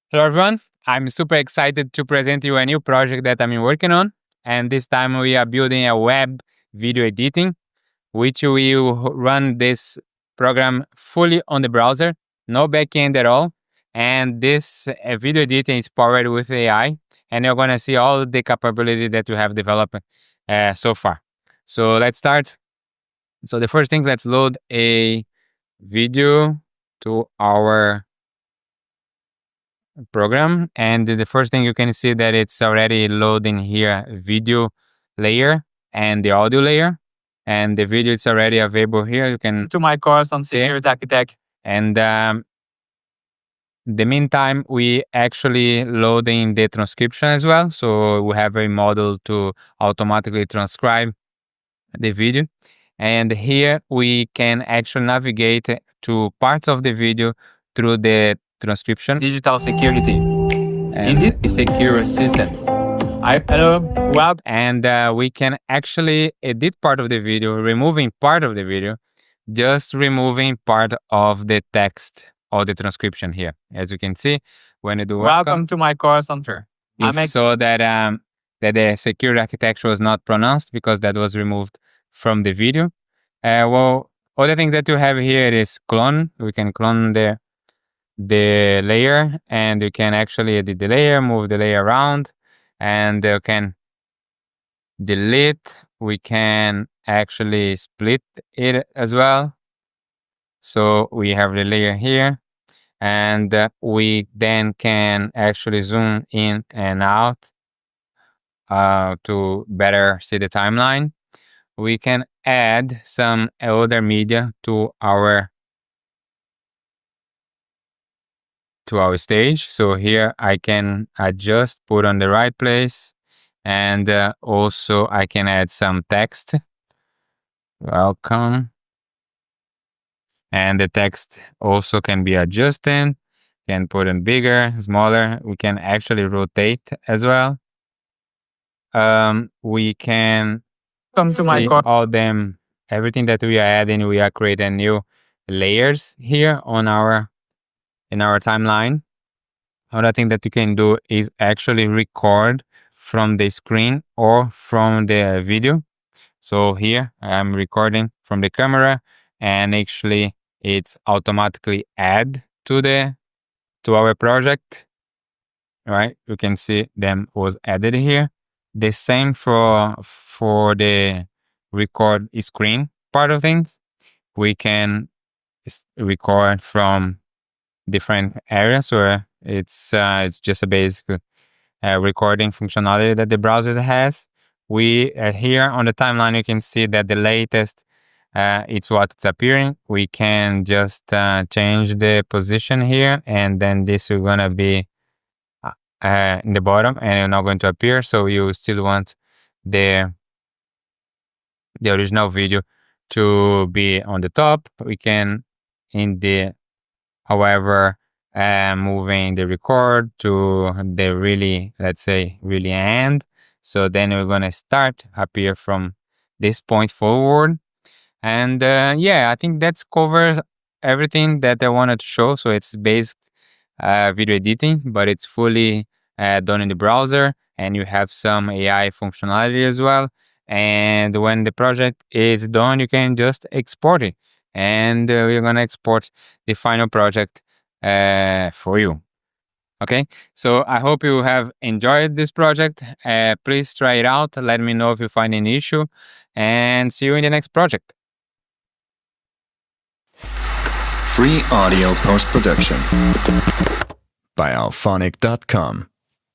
Hello, everyone. I'm super excited to present you a new project that I'm working on. And this time we are building a web video editing, which will run this program fully on the browser, no backend at all. And this video editing is powered with AI. And you're going to see all the capability that we have developed so far. So let's start. So the first thing, let's load a video to our program, and the first thing you can see that it's already loading here video layer and the audio layer, and the video is already available here. You can to my course on security architect, and the meantime we actually loading the transcription as well, so we have a model to automatically transcribe the video. And here we can actually navigate to parts of the video through the transcription. Digital security. Indeed, secure systems. Hello, well, and we can actually edit part of the video, removing part of the video, just removing part of the text or the transcription here. As you can see, when you do welcome to my course on you saw that that the secure architecture was not pronounced because that was removed from the video. Well, other thing that you have here is clone. We can clone the layer, and you can actually edit the layer, move the layer around, and you can delete. We can actually split it as well. So we have the layer here, and we then can actually zoom in and out to better see the timeline. We can add some other media to our stage. So here I can adjust, put on the right place, and also I can add some text. Welcome. And the text also can be adjusted. Can put it bigger, smaller. We can actually rotate as well. We can see all them, everything that we are adding. We are creating new layers here on in our timeline. Another thing that you can do is actually record from the screen or from the video. So here I'm recording from the camera, and actually it's automatically add to our project. Right? You can see them was added here. The same for the record screen part of things. We can record from different areas where it's just a basic recording functionality that the browser has. We here on the timeline you can see that the latest it's what's appearing. We can just change the position here, and then this is gonna be in the bottom, and it's not going to appear. So you still want the original video to be on the top. We can in the however moving the record to the really, let's say, really end. So then we're going to start appear from this point forward. And yeah, I think that's covers everything that I wanted to show. So it's basic video editing, but it's fully done in the browser, and you have some AI functionality as well. And when the project is done, you can just export it, and we're gonna export the final project for you. Okay, so I hope you have enjoyed this project. Please try it out. Let me know if you find any issue, and see you in the next project. Free audio post-production by Alphonic.com.